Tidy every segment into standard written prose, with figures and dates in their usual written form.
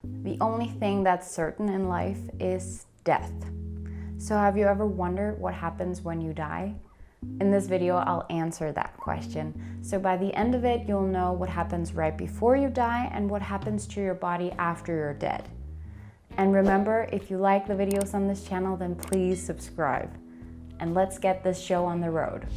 The only thing that's certain in life is death. So have you ever wondered what happens when you die? In this video, I'll answer that question. So by the end of it, you'll know what happens right before you die and what happens to your body after you're dead. And remember, if you like the videos on this channel, then please subscribe. And let's get this show on the road.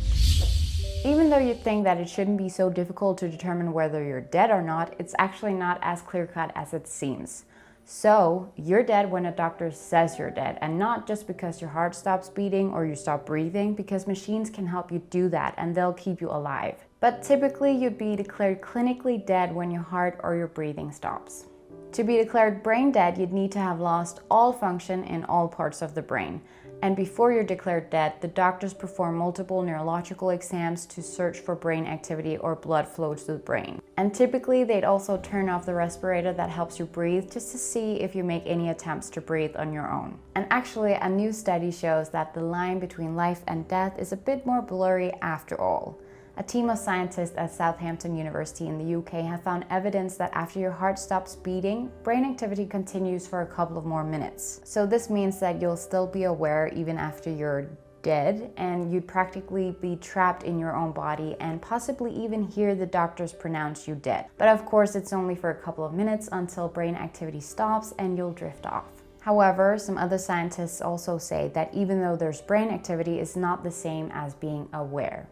Even though you think that it shouldn't be so difficult to determine whether you're dead or not, it's actually not as clear-cut as it seems. So, you're dead when a doctor says you're dead, and not just because your heart stops beating or you stop breathing, because machines can help you do that and they'll keep you alive. But typically, you'd be declared clinically dead when your heart or your breathing stops. To be declared brain dead, you'd need to have lost all function in all parts of the brain. And before you're declared dead, the doctors perform multiple neurological exams to search for brain activity or blood flow to the brain. And typically, they'd also turn off the respirator that helps you breathe just to see if you make any attempts to breathe on your own. And actually, a new study shows that the line between life and death is a bit more blurry after all. A team of scientists at Southampton University in the UK have found evidence that after your heart stops beating, brain activity continues for a couple of more minutes. So this means that you'll still be aware even after you're dead, and you'd practically be trapped in your own body and possibly even hear the doctors pronounce you dead. But of course, it's only for a couple of minutes until brain activity stops and you'll drift off. However, some other scientists also say that even though there's brain activity, it's not the same as being aware.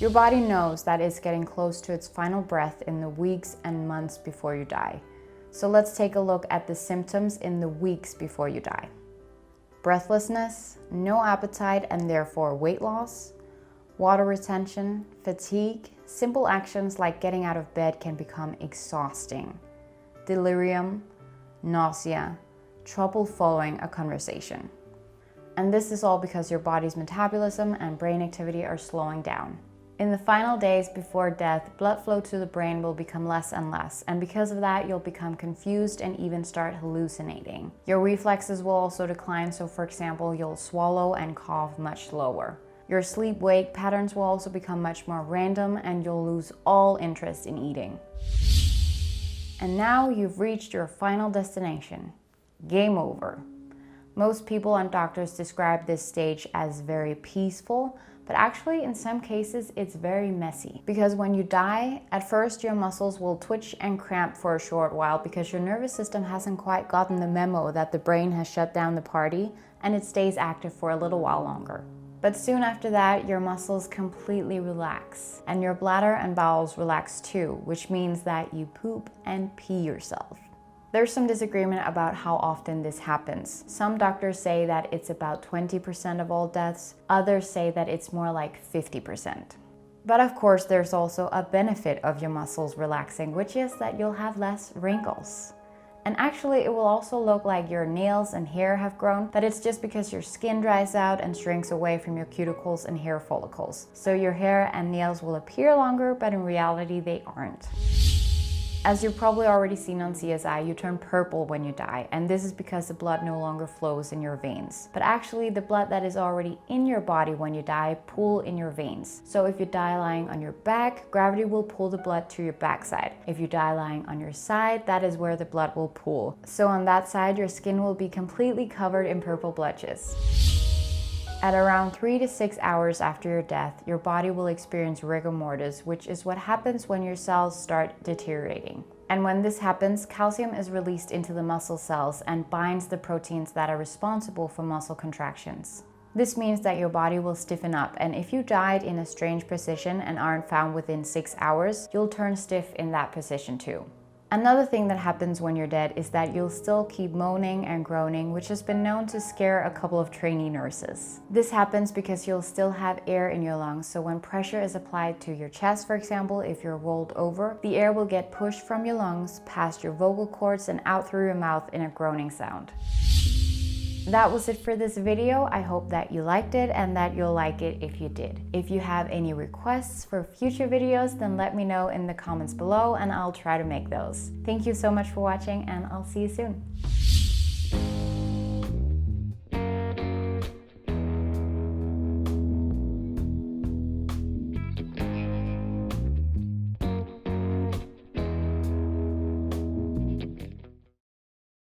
Your body knows that it's getting close to its final breath in the weeks and months before you die. So let's take a look at the symptoms in the weeks before you die. Breathlessness, no appetite and therefore weight loss, water retention, fatigue, simple actions like getting out of bed can become exhausting, delirium, nausea, trouble following a conversation. And this is all because your body's metabolism and brain activity are slowing down. In the final days before death, blood flow to the brain will become less and less, and because of that, you'll become confused and even start hallucinating. Your reflexes will also decline, so for example, you'll swallow and cough much slower. Your sleep-wake patterns will also become much more random, and you'll lose all interest in eating. And now you've reached your final destination. Game over. Most people and doctors describe this stage as very peaceful, but actually in some cases it's very messy. Because when you die, at first your muscles will twitch and cramp for a short while because your nervous system hasn't quite gotten the memo that the brain has shut down the party, and it stays active for a little while longer. But soon after that, your muscles completely relax, and your bladder and bowels relax too, which means that you poop and pee yourself. There's some disagreement about how often this happens. Some doctors say that it's about 20% of all deaths, others say that it's more like 50%. But of course, there's also a benefit of your muscles relaxing, which is that you'll have less wrinkles. And actually, it will also look like your nails and hair have grown, but it's just because your skin dries out and shrinks away from your cuticles and hair follicles. So your hair and nails will appear longer, but in reality, they aren't. As you've probably already seen on CSI, you turn purple when you die, and this is because the blood no longer flows in your veins. But actually, the blood that is already in your body when you die pools in your veins. So if you die lying on your back, gravity will pull the blood to your backside. If you die lying on your side, that is where the blood will pool. So on that side, your skin will be completely covered in purple blotches. At around 3 to 6 hours after your death, your body will experience rigor mortis, which is what happens when your cells start deteriorating. And when this happens, calcium is released into the muscle cells and binds the proteins that are responsible for muscle contractions. This means that your body will stiffen up, and if you died in a strange position and aren't found within 6 hours, you'll turn stiff in that position too. Another thing that happens when you're dead is that you'll still keep moaning and groaning, which has been known to scare a couple of trainee nurses. This happens because you'll still have air in your lungs, so when pressure is applied to your chest, for example, if you're rolled over, the air will get pushed from your lungs, past your vocal cords and out through your mouth in a groaning sound. That was it for this video. I hope that you liked it and that you'll like it if you did. If you have any requests for future videos, then let me know in the comments below and I'll try to make those. Thank you so much for watching, and I'll see you soon.